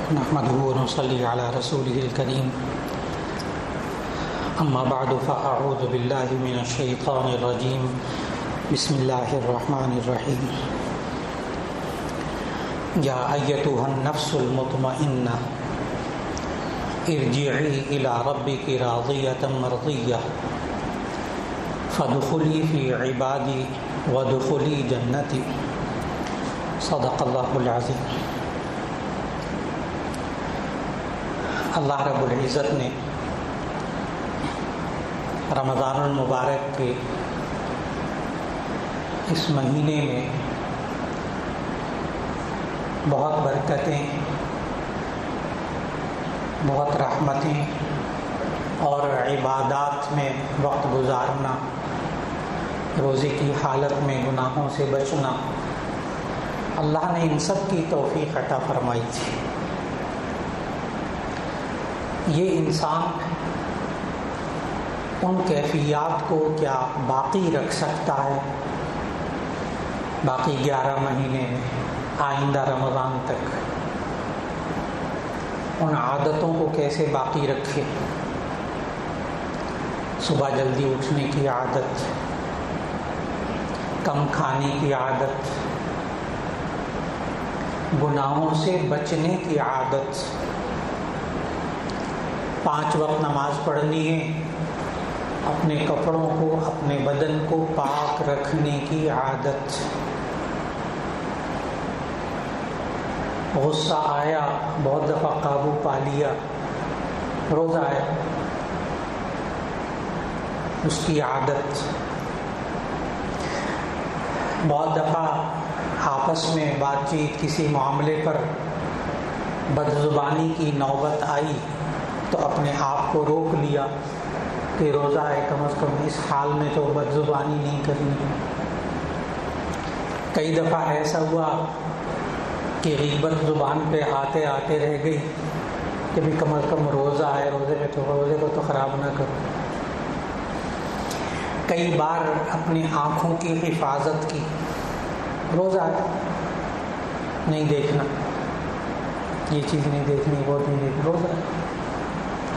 نحمده ونصلي على رسوله الكريم أما بعد فأعوذ بالله من الشيطان الرجيم بسم الله الرحمن الرحيم يا أيتها النفس المطمئنة ارجعي إلى ربك راضية مرضية فادخلي في عبادي وادخلي جنتي صدق الله العظيم۔ اللہ رب العزت نے رمضان المبارک کے اس مہینے میں بہت برکتیں، بہت رحمتیں اور عبادات میں وقت گزارنا، روزے کی حالت میں گناہوں سے بچنا، اللہ نے ان سب کی توفیق عطا فرمائی تھی۔ یہ انسان ان کیفیات کو کیا باقی رکھ سکتا ہے باقی 11 مہینے میں، آئندہ رمضان تک؟ ان عادتوں کو کیسے باقی رکھے؟ صبح جلدی اٹھنے کی عادت، کم کھانے کی عادت، گناہوں سے بچنے کی عادت، 5 وقت نماز پڑھنی ہے، اپنے کپڑوں کو، اپنے بدن کو پاک رکھنے کی عادت۔ غصہ آیا، بہت دفعہ قابو پا لیا، روزہ ہے، اس کی عادت۔ بہت دفعہ آپس میں بات چیت، کسی معاملے پر بدزبانی کی نوبت آئی تو اپنے آپ کو روک لیا کہ روزہ ہے، کم از کم اس حال میں تو بدزبانی نہیں کرنی۔ کئی دفعہ ایسا ہوا کہ غیبت زبان پہ آتے آتے رہ گئی کہ بھی کم از کم روزہ ہے، روزے کو تو خراب نہ کرو۔ کئی بار اپنی آنکھوں کی حفاظت کی، روزہ ہے، نہیں دیکھنا، یہ چیز نہیں دیکھنی، وہ نہیں دیکھنا، روزہ ہے،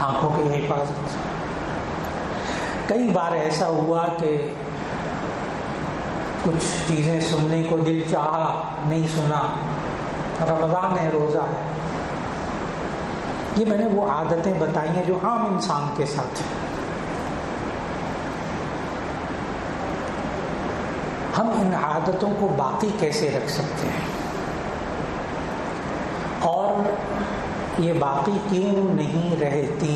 آنکھوں کی حفاظت۔ کئی بار ایسا ہوا کہ کچھ چیزیں سننے کو دل چاہا، نہیں سنا، رمضان ہے، روزہ ہے۔ یہ میں نے وہ عادتیں بتائی ہیں جو عام انسان کے ساتھ ہیں۔ ہم ان عادتوں کو باقی کیسے رکھ سکتے ہیں، اور یہ باقی کیوں نہیں رہتی؟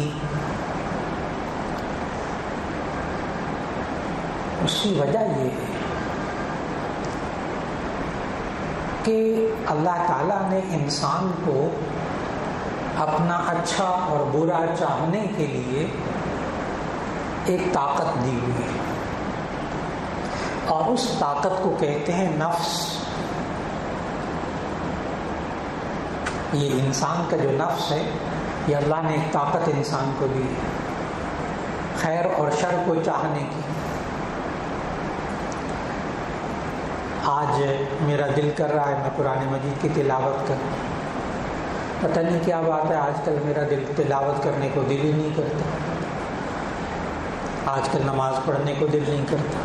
اس کی وجہ یہ ہے کہ اللہ تعالیٰ نے انسان کو اپنا اچھا اور برا چاہنے کے لیے ایک طاقت دی ہوئی ہے، اور اس طاقت کو کہتے ہیں نفس۔ یہ انسان کا جو نفس ہے، یہ اللہ نے ایک طاقت انسان کو دی ہے، خیر اور شر کو چاہنے کی۔ آج میرا دل کر رہا ہے میں قرآن مجید کی تلاوت کروں، پتہ نہیں کیا بات ہے، آج کل میرا دل تلاوت کرنے کو دل ہی نہیں کرتا، آج کل نماز پڑھنے کو دل نہیں کرتا،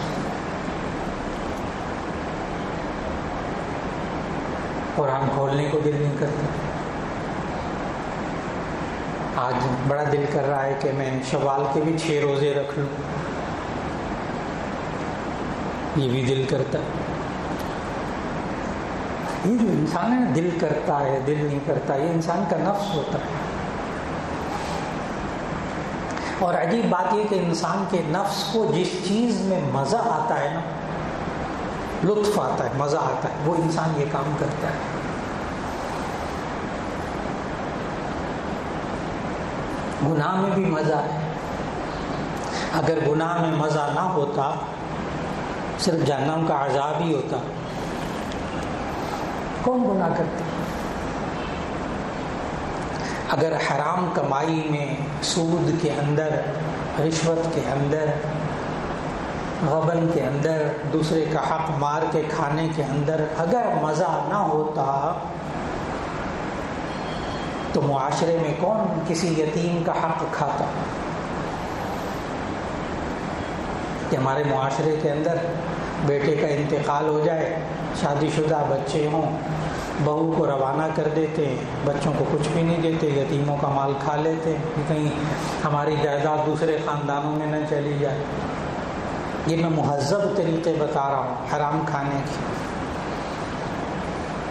قرآن کھولنے کو دل نہیں کرتا۔ آج بڑا دل کر رہا ہے کہ میں شوال کے بھی 6 روزے رکھ لوں، یہ بھی دل کرتا ہے۔ یہ جو انسان ہے دل کرتا ہے، دل نہیں کرتا، یہ انسان کا نفس ہوتا ہے۔ اور عجیب بات یہ کہ انسان کے نفس کو جس چیز میں مزہ آتا ہے نا، لطف آتا ہے، مزہ آتا ہے، وہ انسان یہ کام کرتا ہے۔ گناہ میں بھی مزہ ہے، اگر گناہ میں مزہ نہ ہوتا، صرف جہنم کا عذاب ہی ہوتا، کون گناہ کرتا؟ اگر حرام کمائی میں، سود کے اندر، رشوت کے اندر، غبن کے اندر، دوسرے کا حق مار کے کھانے کے اندر اگر مزہ نہ ہوتا تو معاشرے میں کون کسی یتیم کا حق کھاتا؟ کہ ہمارے معاشرے کے اندر بیٹے کا انتقال ہو جائے، شادی شدہ بچے ہوں، بہو کو روانہ کر دیتے ہیں، بچوں کو کچھ بھی نہیں دیتے، یتیموں کا مال کھا لیتے ہیں کہ کہیں ہماری جائیداد دوسرے خاندانوں میں نہ چلی جائے۔ یہ میں مہذب طریقے بتا رہا ہوں حرام کھانے کی۔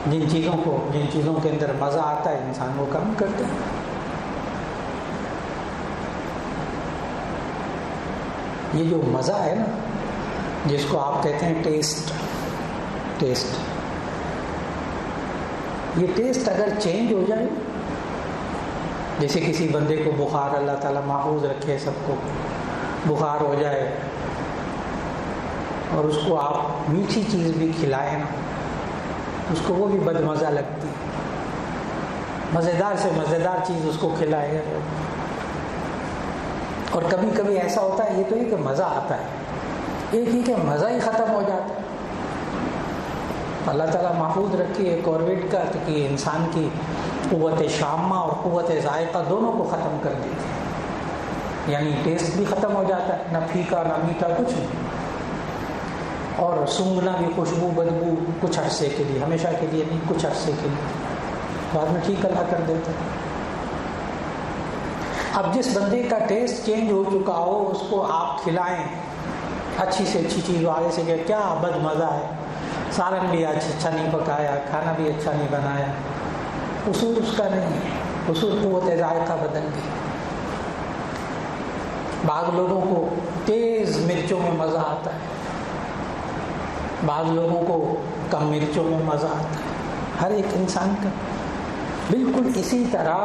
جن چیزوں کے اندر مزہ آتا ہے انسان وہ کم کرتے ہیں۔ یہ جو مزہ ہے نا، جس کو آپ کہتے ہیں ٹیسٹ، یہ ٹیسٹ اگر چینج ہو جائے، جیسے کسی بندے کو بخار، اللہ تعالیٰ محفوظ رکھے سب کو، بخار ہو جائے اور اس کو آپ میٹھی چیز بھی کھلائیں نا، اس کو وہ بھی بد مزہ لگتی ہے۔ مزیدار سے مزیدار چیز اس کو کھلائے گا۔ اور کبھی کبھی ایسا ہوتا ہے، یہ تو کہ مزہ آتا ہے، ایک ہی کہ مزہ ہی ختم ہو جاتا ہے۔ اللہ تعالیٰ محفوظ رکھی ہے کووڈ کا کہ انسان کی قوت شامہ اور قوت ذائقہ دونوں کو ختم کر دیتی ہے، یعنی ٹیسٹ بھی ختم ہو جاتا ہے، نہ پھیکا نہ میٹھا کچھ نہیں، اور سونگھنا بھی، خوشبو بدبو کچھ عرصے کے لیے، ہمیشہ کے لیے نہیں، کچھ عرصے کے لیے، بعد میں ٹھیک اللہ کر دیتا ہے۔ اب جس بندے کا ٹیسٹ چینج ہو چکا ہو، اس کو آپ کھلائیں اچھی سے اچھی چیز، آگے سے کہ کیا بد مزہ ہے، سالن بھی اچھا نہیں پکایا، کھانا بھی اچھا نہیں بنایا، اصول اس کا نہیں ہے، اصول قوت ذائقہ بدل گئی۔ بعض لوگوں کو تیز مرچوں میں مزہ آتا ہے، بعض لوگوں کو کم مرچوں میں مزہ آتا ہے، ہر ایک انسان کا۔ بالکل اسی طرح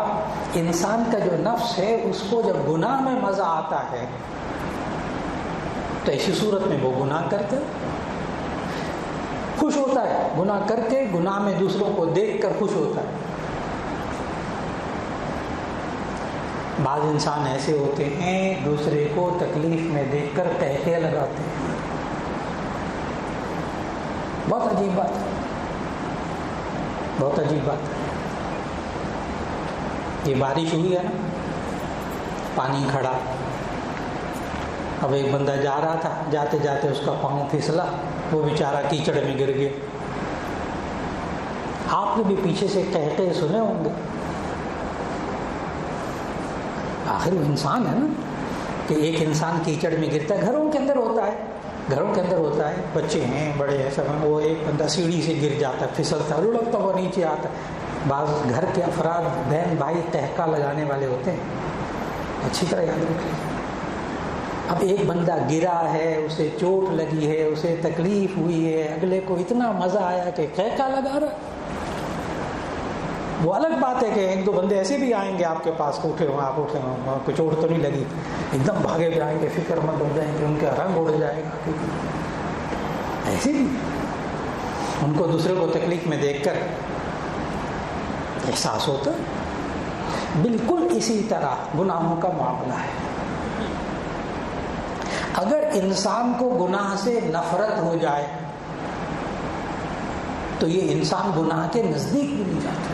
انسان کا جو نفس ہے، اس کو جب گناہ میں مزہ آتا ہے تو ایسی صورت میں وہ گناہ کرتا ہے، خوش ہوتا ہے، گناہ کر کے گناہ میں دوسروں کو دیکھ کر خوش ہوتا ہے۔ بعض انسان ایسے ہوتے ہیں دوسرے کو تکلیف میں دیکھ کر قہقہے لگاتے ہیں، بہت عجیب بات ہے، بہت عجیب بات ہے۔ یہ بارش ہوئی ہے نا، پانی کھڑا، اب ایک بندہ جا رہا تھا، جاتے جاتے اس کا پاؤں پھسلا، وہ بیچارہ کیچڑ میں گر گیا۔ آپ نے بھی پیچھے سے قہقہے سنے ہوں گے، آخر وہ انسان ہے نا، کہ ایک انسان کیچڑ میں گرتا ہے، گھروں کے اندر ہوتا ہے، گھروں کے اندر ہوتا ہے، بچے ہیں بڑے ہیں سب، وہ ایک بندہ سیڑھی سے گر جاتا ہے، پھسلتا ہے، لڑکتا وہ نیچے آتا ہے۔ بعض گھر کے افراد بہن بھائی تہکا لگانے والے ہوتے ہیں، اچھی طرح یاد رکھیں۔ اب ایک بندہ گرا ہے، اسے چوٹ لگی ہے، اسے تکلیف ہوئی ہے، اگلے کو اتنا مزہ آیا کہ قہقہ لگا رہا۔ وہ الگ بات ہے کہ ایک دو بندے ایسے بھی آئیں گے آپ کے پاس، اٹھے ہوں آپ، اٹھے ہوں آپ کو چوٹ تو نہیں لگی، ایک دم بھاگے جائیں گے، فکر مند ہو جائیں گے، ان کا رنگ اڑ جائے گا، ایسے بھی ان کو دوسرے کو تکلیف میں دیکھ کر احساس ہوتا۔ بالکل اسی طرح گناہوں کا معاملہ ہے۔ اگر انسان کو گناہ سے نفرت ہو جائے تو یہ انسان گناہ کے نزدیک بھی نہیں جاتا۔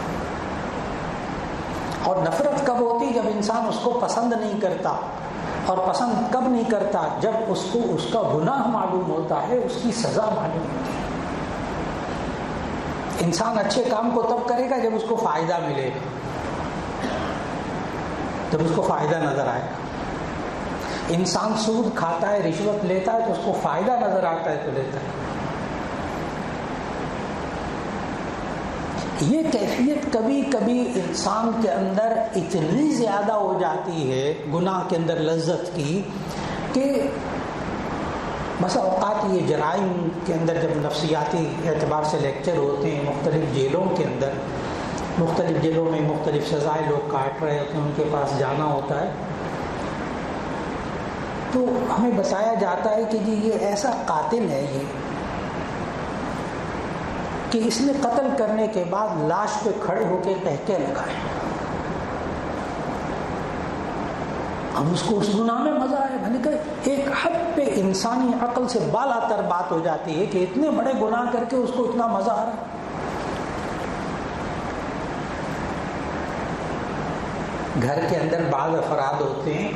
اور نفرت کب ہوتی؟ جب انسان اس کو پسند نہیں کرتا، اور پسند کب نہیں کرتا؟ جب اس کو اس کا گناہ معلوم ہوتا ہے، اس کی سزا معلوم ہوتی ہے۔ انسان اچھے کام کو تب کرے گا جب اس کو فائدہ ملے گا، جب اس کو فائدہ نظر آئے گا۔ انسان سود کھاتا ہے، رشوت لیتا ہے تو اس کو فائدہ نظر آتا ہے تو لیتا ہے۔ یہ کیفیت کبھی کبھی انسان کے اندر اتنی زیادہ ہو جاتی ہے گناہ کے اندر لذت کی کہ بس اوقات یہ جرائم کے اندر جب نفسیاتی اعتبار سے لیکچر ہوتے ہیں مختلف جیلوں کے اندر، مختلف جیلوں میں مختلف سزائیں لوگ کاٹ رہے ہوتے ہیں، ان کے پاس جانا ہوتا ہے، تو ہمیں بتایا جاتا ہے کہ جی یہ ایسا قاتل ہے یہ کہ اس نے قتل کرنے کے بعد لاش پہ کھڑے ہو کے قہقہے لگائے۔ اب اس کو اس گناہ میں مزہ آئے۔ میں نے کہا ایک حد پہ انسانی عقل سے بالا تر بات ہو جاتی ہے کہ اتنے بڑے گناہ کر کے اس کو اتنا مزہ آ رہا ہے۔ گھر کے اندر بعض افراد ہوتے ہیں،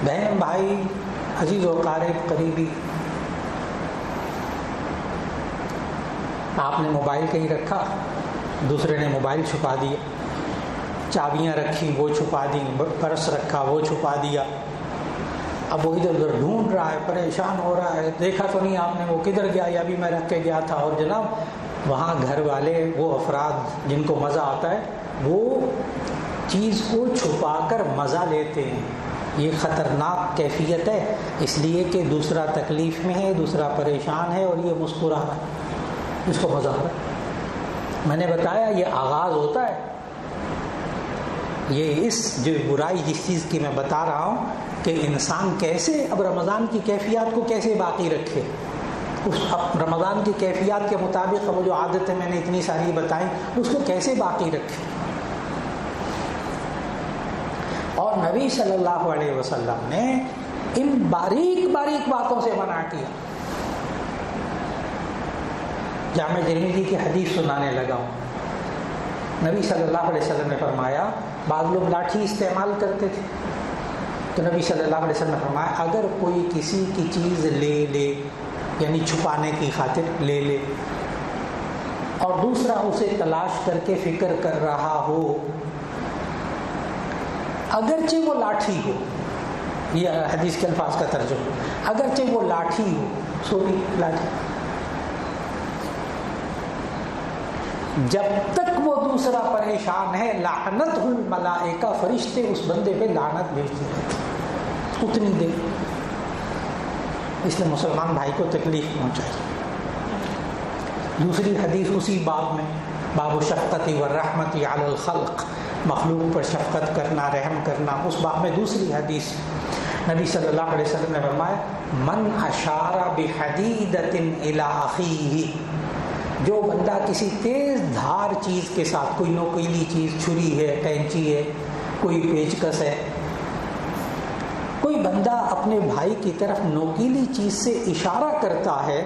بہن بھائی عزیز و قارب قریبی، آپ نے موبائل کہیں رکھا، دوسرے نے موبائل چھپا دیا، چابیاں رکھی وہ چھپا دی، پرس رکھا وہ چھپا دیا، اب وہ ادھر ادھر ڈھونڈ رہا ہے، پریشان ہو رہا ہے، دیکھا تو نہیں آپ نے وہ کدھر گیا، یا بھی میں رکھ کے گیا تھا. اور جناب وہاں گھر والے وہ افراد جن کو مزہ آتا ہے وہ چیز کو چھپا کر مزہ لیتے ہیں. یہ خطرناک کیفیت ہے، اس لیے کہ دوسرا تکلیف میں ہے، دوسرا پریشان ہے اور یہ مسکرا رہا ہے، اس کو مزہ آ رہا ہے. میں نے بتایا یہ آغاز ہوتا ہے، یہ اس جو برائی جس چیز کی میں بتا رہا ہوں کہ انسان کیسے اب رمضان کی کیفیات کو کیسے باقی رکھے، اس رمضان کی کیفیات کے مطابق وہ جو عادتیں میں نے اتنی ساری بتائیں اس کو کیسے باقی رکھے. اور نبی صلی اللہ علیہ وسلم نے ان باریک باریک باتوں سے منع کیا. جامع ترمذی کی حدیث سنانے لگا ہوں. نبی صلی اللہ علیہ وسلم نے فرمایا، بعض لوگ لاٹھی استعمال کرتے تھے، تو نبی صلی اللہ علیہ وسلم نے فرمایا اگر کوئی کسی کی چیز لے لے، یعنی چھپانے کی خاطر لے لے، اور دوسرا اسے تلاش کر کے فکر کر رہا ہو، اگرچہ وہ لاٹھی ہو، یہ حدیث کے الفاظ کا ترجمہ، اگرچہ وہ لاٹھی ہو، سوری لاٹھی، جب تک وہ دوسرا پریشان ہے لعنت الملائکہ، فرشتے اس بندے پہ لعنت بھیجتے رہتے اتنی دیر. اس لیے مسلمان بھائی کو تکلیف پہنچائی. دوسری حدیث اسی باب میں، باب الشفقۃ والرحمۃ علی الخلق، مخلوق پر شفقت کرنا، رحم کرنا، اس باب میں دوسری حدیث نبی صلی اللہ علیہ وسلم نے فرمایا من اشار بحدیدۃ الی اخیہ، جو بندہ کسی تیز دھار چیز کے ساتھ، کوئی نوکیلی چیز، چھری ہے، کینچی ہے، کوئی پیچکس ہے، کوئی بندہ اپنے بھائی کی طرف نوکیلی چیز سے اشارہ کرتا ہے،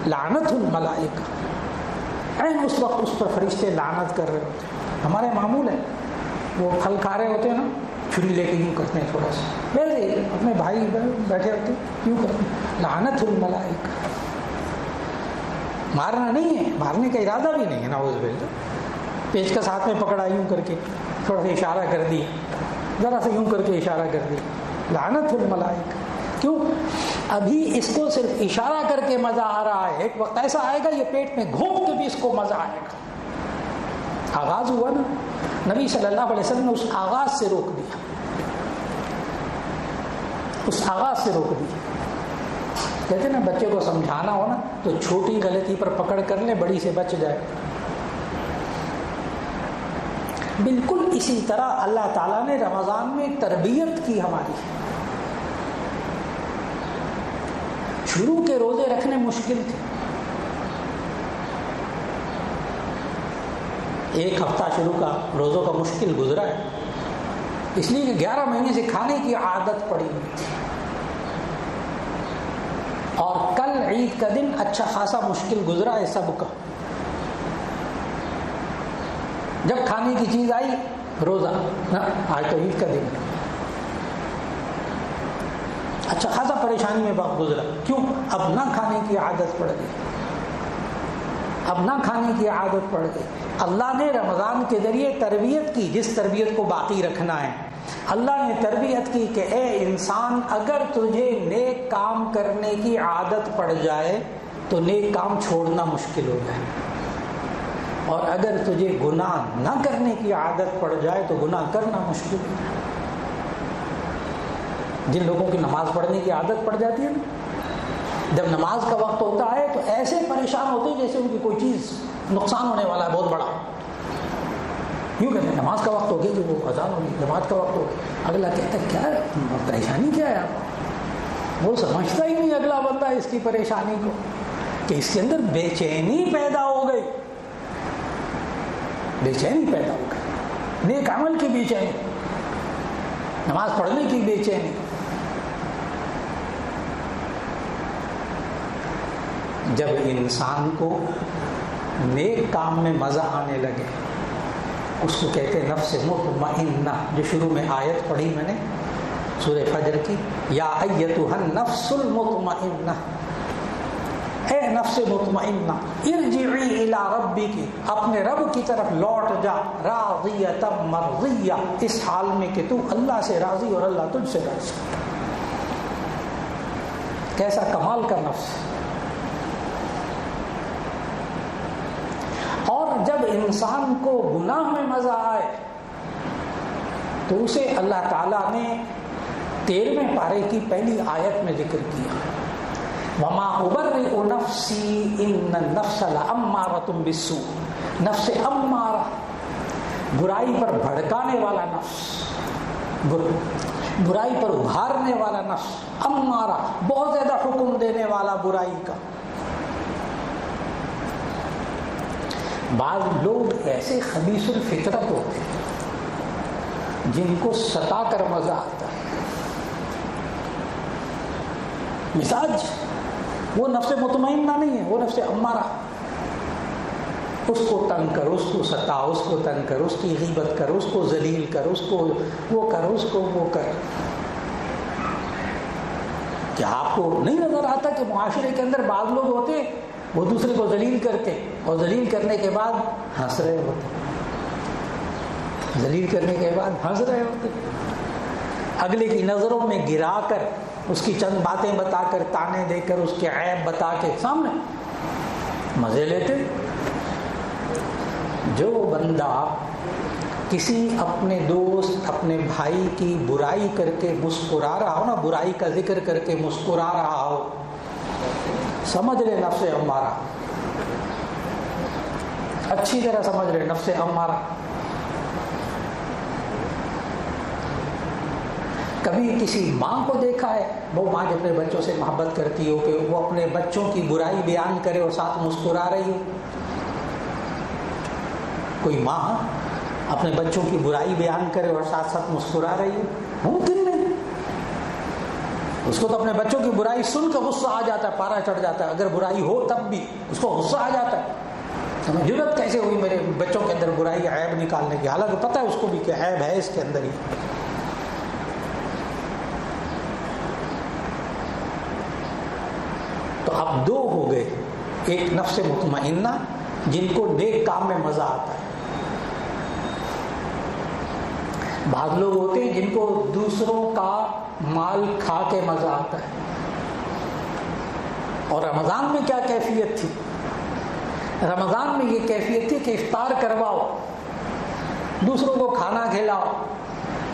لعنت الملائکہ، عین اس وقت اس پر فرشتے لعنت کر رہے ہوتے ہیں. ہمارے معمول ہے، وہ پھل کھا رہے ہوتے ہیں نا، چھری لے کے یوں کرتے ہیں، تھوڑا سا ویسے اپنے بھائی بیٹھے ہوتے ہیں یوں کرتے ہیں، لعنت الملائکہ. مارنا نہیں ہے، مارنے کا ارادہ بھی نہیں ہے، نعوذ باللہ. پیچ کا ساتھ میں پکڑا یوں کر کے، تھوڑا سا اشارہ کر دیا، ذرا سا یوں کر کے اشارہ کر دیا، لعنت الملائکہ. کیوں؟ ابھی اس کو صرف اشارہ کر کے مزہ آ رہا ہے، ایک وقت ایسا آئے گا یہ پیٹ میں گھونپ کے بھی اس کو مزہ آئے گا. آغاز ہوا نا، نبی صلی اللہ علیہ وسلم نے اس آغاز سے روک دیا، اس آغاز سے روک دیا. کہتے ہیں نا بچے کو سمجھانا ہو نا تو چھوٹی غلطی پر پکڑ کر لے، بڑی سے بچ جائے. بالکل اسی طرح اللہ تعالیٰ نے رمضان میں تربیت کی ہماری. شروع کے روزے رکھنے مشکل تھے، ایک ہفتہ شروع کا روزوں کا مشکل گزرا ہے، اس لیے کہ 11 مہینے سے کھانے کی عادت پڑی ہوئی تھی. اور کل عید کا دن اچھا خاصا مشکل گزرا ہے سب کا. جب کھانے کی چیز آئی روزہ، آج تو عید کا دن ہے، اچھا خاصا پریشانی میں وقت گزرا. کیوں؟ اب نہ کھانے کی عادت پڑ گئی، اب نہ کھانے کی عادت پڑ گئی. اللہ نے رمضان کے ذریعے تربیت کی، جس تربیت کو باقی رکھنا ہے. اللہ نے تربیت کی کہ اے انسان، اگر تجھے نیک کام کرنے کی عادت پڑ جائے تو نیک کام چھوڑنا مشکل ہو جائے، اور اگر تجھے گناہ نہ کرنے کی عادت پڑ جائے تو گناہ کرنا مشکل ہو جائے. جن لوگوں کی نماز پڑھنے کی عادت پڑ جاتی ہے نا، جب نماز کا وقت ہوتا ہے تو ایسے پریشان ہوتے ہیں جیسے ان کی کوئی چیز نقصان ہونے والا ہے بہت بڑا. یوں کہتے ہیں نماز کا وقت ہو گیا، جو وہ اذان ہوگی، نماز کا وقت ہو گیا. اگلا کہتا ہے کیا ہے پریشانی، کیا ہے آپ؟ وہ سمجھتا ہی نہیں اگلا بندہ اس کی پریشانی کو، کہ اس کے اندر بے چینی پیدا ہو گئی، بے چینی پیدا ہو گئی، نیک عمل کی بے چینی، نماز پڑھنے کی بے چینی. جب انسان کو نیک کام میں مزہ آنے لگے، اس کو کہتے ہیں نفس مطمئنہ، جو شروع میں آیت پڑھی میں نے سورہ فجر کی، یا ایتھا النفس المطمئنہ، اے نفس مطمئنہ، ارجعی الی ربک، اپنے رب کی طرف لوٹ جا، راضیۃ مرضیہ، اس حال میں کہ تو اللہ سے راضی اور اللہ تجھ سے راضی۔ کیسا کمال کا نفس۔ اور جب انسان کو گناہ میں مزہ آئے تو اسے اللہ تعالیٰ نے 13ویں پارے کی پہلی آیت میں ذکر کیا، وما ابرئ نفسی ان النفس لامارۃ بالسوء، نفس امارہ، برائی پر بھڑکانے والا نفس، برائی پر ابھارنے والا نفس، امارہ، بہت زیادہ حکم دینے والا برائی کا۔ بعض لوگ ایسے خبیث الفطرت ہوتے ہیں جن کو ستا کر مزہ آتا ہے، مزاج وہ نفس مطمئنہ نہیں ہے، وہ نفس امارہ، اس کو تنگ کر، اس کو ستا، اس کو تنگ کر، اس کی غیبت کر، اس کو ذلیل کر، اس کو وہ کر، اس کو وہ کر۔ کیا آپ کو نہیں نظر آتا کہ معاشرے کے اندر بعض لوگ ہوتے وہ دوسرے کو ذلیل کرتے اور ذلیل کرنے کے بعد ہنس رہے ہوتے، ذلیل کرنے کے بعد ہنس رہے ہوتے، اگلے کی نظروں میں گرا کر، اس کی چند باتیں بتا کر، تانے دے کر، اس کے عیب بتا کے سامنے مزے لیتے۔ جو بندہ کسی اپنے دوست، اپنے بھائی کی برائی کر کے مسکرا رہا ہو نا، برائی کا ذکر کر کے مسکرا رہا ہو، سمجھ لے نفس امارہ، اچھی طرح سمجھ لے نفس امارہ۔ کبھی کسی ماں کو دیکھا ہے، وہ ماں جو اپنے بچوں سے محبت کرتی ہو کہ وہ اپنے بچوں کی برائی بیان کرے اور ساتھ مسکرا رہی ہو؟ کوئی ماں اپنے بچوں کی برائی بیان کرے اور ساتھ ساتھ مسکرا رہی ہو؟ ممکن نہیں۔ اس کو تو اپنے بچوں کی برائی سن کر غصہ آ جاتا ہے، پارا چڑھ جاتا ہے، اگر برائی ہو تب بھی اس کو غصہ آ جاتا ہے، جرأت کیسے ہوئی میرے بچوں کے اندر برائی عیب نکالنے کی، حالانکہ پتہ ہے اس کو بھی کہ عیب ہے اس کے اندر ہی۔ تو اب دو ہو گئے، ایک نفس مطمئنہ جن کو نیک کام میں مزہ آتا ہے، بعض لوگ ہوتے ہیں جن کو دوسروں کا مال کھا کے مزہ آتا ہے۔ اور رمضان میں کیا کیفیت تھی؟ رمضان میں یہ کیفیت تھی کہ افطار کرواؤ، دوسروں کو کھانا کھلاؤ،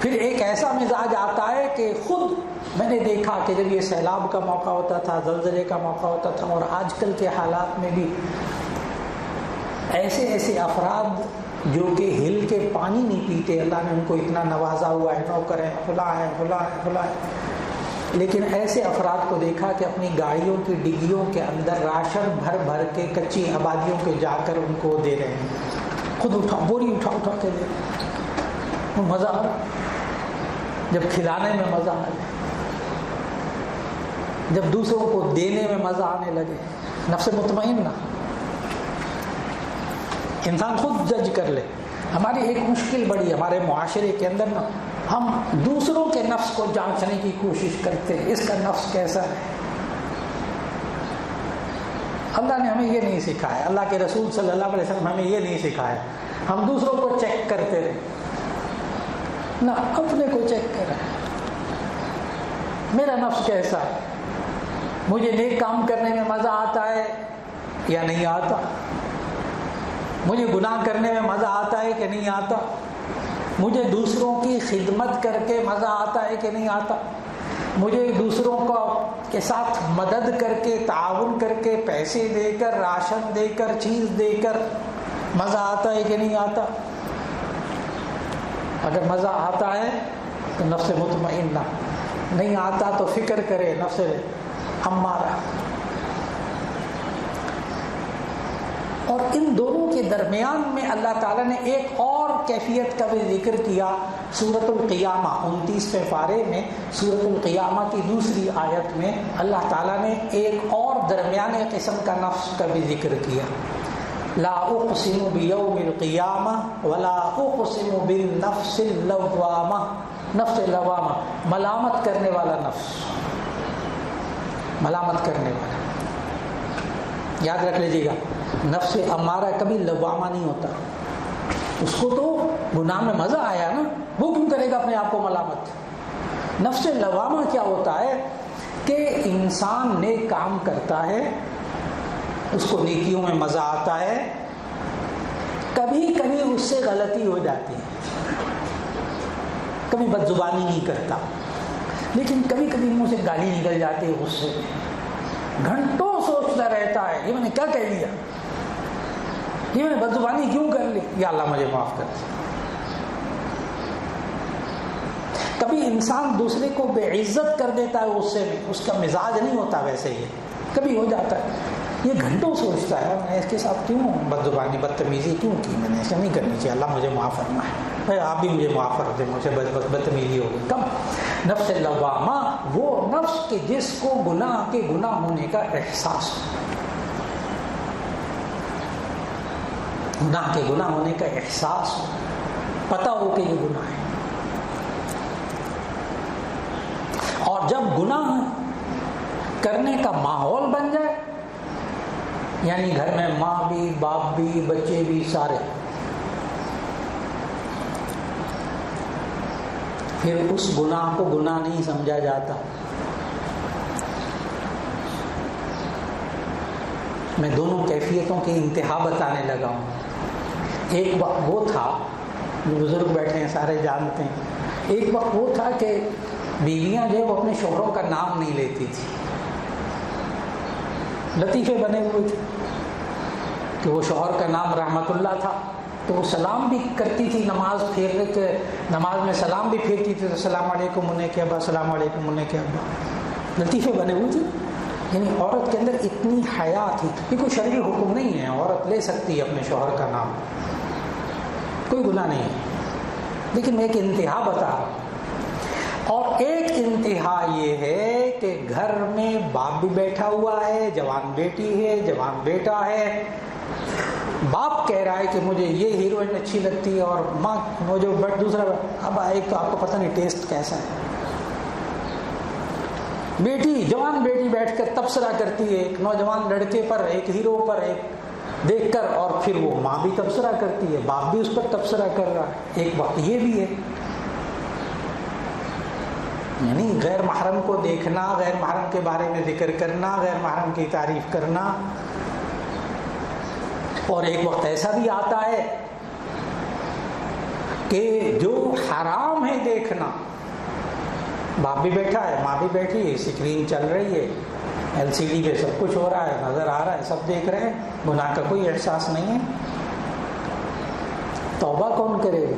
پھر ایک ایسا مزاج آتا ہے کہ خود میں نے دیکھا کہ جب یہ سیلاب کا موقع ہوتا تھا، زلزلے کا موقع ہوتا تھا، اور آج کل کے حالات میں بھی ایسے افراد جو کہ ہل کے پانی نہیں پیتے، اللہ نے ان کو اتنا نوازا ہوا ہے، نوکر ہے، فلاں ہے، فلاں ہے، فلاں ہے، لیکن ایسے افراد کو دیکھا کہ اپنی گاڑیوں کی ڈگیوں کے اندر راشن بھر بھر کے کچی آبادیوں کے جا کر ان کو دے رہے ہیں، خود بوری اٹھا کے دے رہے ہیں۔ مزہ آ رہا، جب کھلانے میں مزہ آ جائے، جب دوسروں کو دینے میں مزہ آنے لگے، نفس مطمئنہ انسان خود جج کر لے۔ ہماری ایک مشکل بڑی ہمارے معاشرے کے اندر نا، ہم دوسروں کے نفس کو جانچنے کی کوشش کرتے ہیں، اس کا نفس کیسا ہے۔ اللہ نے ہمیں یہ نہیں سکھایا، اللہ کے رسول صلی اللہ علیہ وسلم ہمیں یہ نہیں سکھایا ہم دوسروں کو چیک کرتے رہے، نہ اپنے کو چیک کریں، میرا نفس کیسا ہے، مجھے نیک کام کرنے میں مزہ آتا ہے یا نہیں آتا، مجھے گناہ کرنے میں مزہ آتا ہے کہ نہیں آتا، مجھے دوسروں کی خدمت کر کے مزہ آتا ہے کہ نہیں آتا، مجھے دوسروں کے ساتھ مدد کر کے، تعاون کر کے، پیسے دے کر، راشن دے کر، چیز دے کر مزہ آتا ہے کہ نہیں آتا۔ اگر مزہ آتا ہے تو نفس مطمئنہ، نہیں آتا تو فکر کرے نفس امارہ۔ اور ان دونوں کے درمیان میں اللہ تعالیٰ نے ایک اور کیفیت کا بھی ذکر کیا سورۃ القیامہ 29ویں پارے میں، سورۃ القیامہ کی دوسری آیت میں اللہ تعالیٰ نے ایک اور درمیانے قسم کا نفس کا بھی ذکر کیا، لا اقسم بیوم القیامہ ولا اقسم بالنفس اللوامہ. نفس لوامہ ملامت کرنے والا نفس، ملامت کرنے والا. یاد رکھ لیجیے گا، نفس امارہ کبھی لوامہ نہیں ہوتا. اس کو تو گناہ میں مزہ آیا نا، وہ کیوں کرے گا اپنے آپ کو ملامت. نفس لوامہ کیا ہوتا ہے کہ انسان نیک کام کرتا ہے، اس کو نیکیوں میں مزہ آتا ہے، کبھی کبھی اس سے غلطی ہو جاتی ہے، کبھی بد زبانی نہیں کرتا، لیکن کبھی کبھی منہ سے گالی نکل جاتی ہے غصے میں، گھنٹوں سوچتا رہتا ہے یہ میں نے کیا کہہ دیا، یہ میں نے بد زبانی کیوں کر لی، یا اللہ مجھے معاف کر دے. کبھی انسان دوسرے کو بے عزت کر دیتا ہے غصے میں، اس کا مزاج نہیں ہوتا ویسے ہی، کبھی ہو جاتا ہے. یہ گھنٹوں سوچتا ہے میں نے اس کے ساتھ کیوں بد زبانی بدتمیزی کیوں کی، میں نے ایسے نہیں کرنی چاہیے، اللہ مجھے معاف فرمائے، بھائی آپ بھی مجھے معاف کر دیں، مجھے بدتمیزی ہو گئی. کب؟ نفس لوامہ، وہ نفس کہ جس کو گناہ کے گناہ ہونے کا احساس ہو، گناہ کے گناہ ہونے کا احساس ہو، پتہ ہو کہ یہ گناہ ہے. اور جب گناہ کرنے کا ماحول بن جائے، یعنی گھر میں ماں بھی، باپ بھی، بچے بھی، سارے، پھر اس گناہ کو گناہ نہیں سمجھا جاتا. میں دونوں کیفیتوں کی انتہا بتانے لگا ہوں. ایک وقت وہ تھا، بزرگ بیٹھے ہیں سارے جانتے ہیں، ایک وقت وہ تھا کہ بیویاں جو وہ اپنے شوہروں کا نام نہیں لیتی تھی. لطیفے بنے ہوئے تھے کہ وہ شوہر کا نام رحمت اللہ تھا، تو وہ سلام بھی کرتی تھی، نماز پھیرنے کے نماز میں سلام بھی پھیرتی تھی، تو السلام علیکم انہیں کے ابا، السلام علیکم انہیں کے ابا. لطیفے بنے ہوئے تھے. یعنی عورت کے اندر اتنی حیا تھی. یہ کوئی شرعی حکم نہیں ہے، عورت لے سکتی ہے اپنے شوہر کا نام، کوئی گناہ نہیں ہے، لیکن میں ایک انتہا بتا رہا ہوں. اور ایک انتہا یہ ہے کہ گھر میں باپ بھی بیٹھا ہوا ہے، جوان بیٹی ہے، جوان بیٹا ہے، باپ کہہ رہا ہے کہ مجھے یہ ہیروئن اچھی لگتی ہے، اور ماں وہ جو دوسرا، اب ایک تو آپ کو پتہ نہیں ٹیسٹ کیسا ہے. بیٹی، جوان بیٹی بیٹھ کر تبصرہ کرتی ہے ایک نوجوان لڑکے پر، ایک ہیرو پر، ایک دیکھ کر، اور پھر وہ ماں بھی تبصرہ کرتی ہے، باپ بھی اس پر تبصرہ کر رہا ہے. ایک وقت یہ بھی ہے، یعنی غیر محرم کو دیکھنا، غیر محرم کے بارے میں ذکر کرنا، غیر محرم کی تعریف کرنا. اور ایک وقت ایسا بھی آتا ہے کہ جو حرام ہے دیکھنا، باپ بھی بیٹھا ہے، ماں بھی بیٹھی ہے، اسکرین چل رہی ہے، LCD پہ سب کچھ ہو رہا ہے، نظر آ رہا ہے، سب دیکھ رہے ہیں، گناہ کا کوئی احساس نہیں ہے. توبہ کون کرے گا؟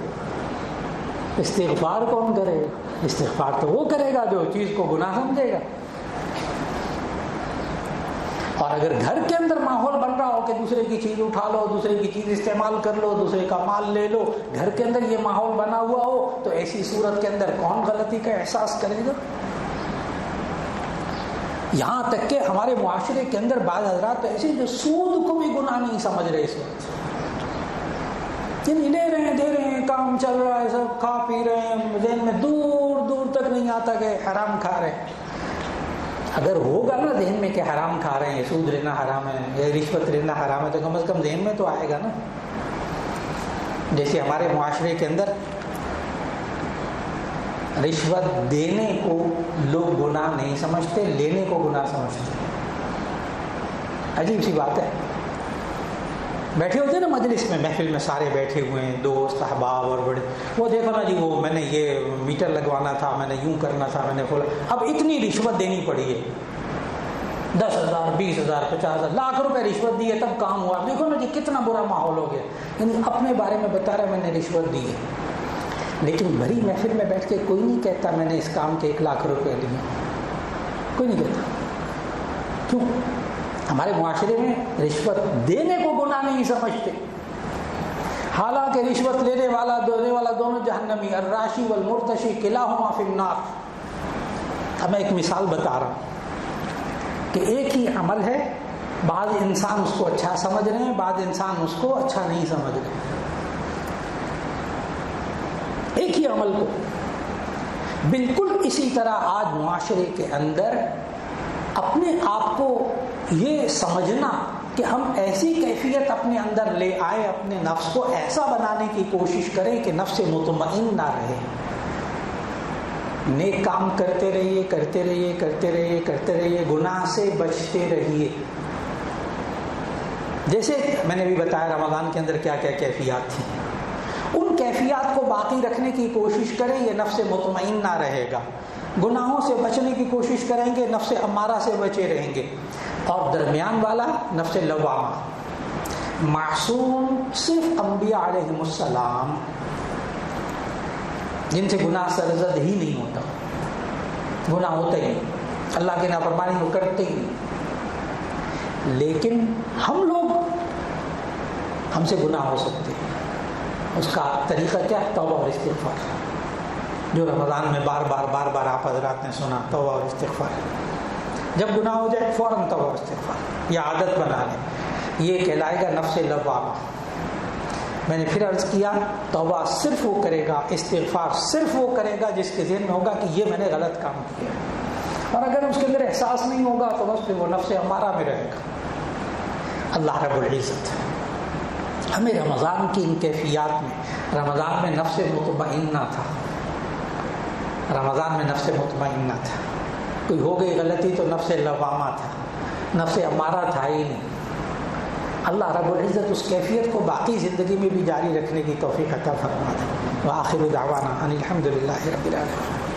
استغفار کون کرے گا؟ استغفار تو وہ کرے گا جو چیز کو گناہ سمجھے گا. اور اگر گھر کے اندر ماحول بن رہا ہو کہ دوسرے کی چیز اٹھا لو، دوسرے کی چیز استعمال کر لو، دوسرے کا مال لے لو، گھر کے اندر یہ ماحول بنا ہوا ہو، تو ایسی صورت کے اندر کون غلطی کا احساس کرے گا؟ یہاں تک کہ ہمارے معاشرے کے اندر بعض حضرات تو ایسے جو سود کو بھی گناہ نہیں سمجھ رہے اس وقت، یعنی لے رہے ہیں، دے رہے ہیں، کام چل رہا ہے، سب کھا پی رہے ہیں، ذہن میں دور دور تک نہیں آتا کہ حرام کھا رہے ہیں. اگر ہوگا نا ذہن میں کہ حرام کھا رہے ہیں، سود لینا حرام ہے یا رشوت لینا حرام ہے، تو کم از کم ذہن میں تو آئے گا نا. جیسے ہمارے معاشرے کے اندر رشوت دینے کو لوگ گناہ نہیں سمجھتے، لینے کو گناہ سمجھتے. عجیب سی بات ہے. بیٹھے ہوتے نا مجلس میں، محفل میں سارے بیٹھے ہوئے ہیں، دوست احباب اور بڑے، وہ دیکھو نا جی وہ میں نے یہ میٹر لگوانا تھا، میں نے یوں کرنا تھا، میں نے اب اتنی رشوت دینی پڑی ہے، 10,000 20,000 50,000 لاکھ روپے رشوت دی ہے تب کام ہوا. دیکھو نا جی کتنا برا ماحول ہو گیا. یعنی اپنے بارے میں بتا رہا میں نے رشوت دی ہے، لیکن بھری محفل میں بیٹھ کے کوئی نہیں کہتا میں نے اس کام کے 1 لاکھ روپے لیے، کوئی نہیں کہتا. کیوں؟ ہمارے معاشرے میں رشوت دینے کو گناہ نہیں سمجھتے، حالانکہ رشوت لینے والا دینے والا دونوں جہنمی، الراشی والمرتشی کلاہما فی النار. اب میں ایک مثال بتا رہا ہوں کہ ایک ہی عمل ہے، بعض انسان اس کو اچھا سمجھ رہے ہیں، بعض انسان اس کو اچھا نہیں سمجھ رہے ہیں۔ ایک ہی عمل کو بالکل اسی طرح آج معاشرے کے اندر اپنے آپ کو یہ سمجھنا کہ ہم ایسی کیفیت اپنے اندر لے آئے، اپنے نفس کو ایسا بنانے کی کوشش کریں کہ نفس مطمئن نہ رہے، نیک کام کرتے رہیے کرتے رہیے کرتے رہیے کرتے رہیے، گناہ سے بچتے رہیے۔ جیسے میں نے بھی بتایا رمضان کے اندر کیا کیا کیفیات تھیں، ان کیفیات کو باقی رکھنے کی کوشش کریں، یہ نفس مطمئن نہ رہے گا۔ گناہوں سے بچنے کی کوشش کریں گے، نفس امارہ سے بچے رہیں گے۔ اور درمیان والا نفس لوامہ، معصوم صرف انبیاء علیہم السلام جن سے گناہ سرزد ہی نہیں ہوتا، گناہ ہوتا ہی نہیں، اللہ کی نافرمانی وہ کرتے ہی نہیں، لیکن ہم لوگ، ہم سے گناہ ہو سکتے ہیں۔ اس کا طریقہ کیا؟ توبہ اور استغفار، جو رمضان میں بار بار آپ حضرات نے سنا، توبہ اور استغفار۔ جب گناہ ہو جائے فوراً توبہ اور استغفار، یہ عادت بنا لیں، یہ کہلائے گا نفس لوامہ۔ میں نے پھر عرض کیا، توبہ صرف وہ کرے گا، استغفار صرف وہ کرے گا جس کے ذہن میں ہوگا کہ یہ میں نے غلط کام کیا، اور اگر اس کے اندر احساس نہیں ہوگا تو بس پھر وہ نفس امارہ میں رہے گا۔ اللہ رب العزت ہمیں رمضان کی ان کیفیات میں، رمضان میں نفس مطمئنہ تھا، رمضان میں نفس مطمئنہ تھا، کوئی ہو گئی غلطی تو نفس لوامہ تھا، نفس امارہ تھا ہی نہیں۔ اللہ رب العزت اس کیفیت کو باقی زندگی میں بھی جاری رکھنے کی توفیق عطا فرما دے۔ وآخر دعوانا ان الحمد للہ رب العالمین۔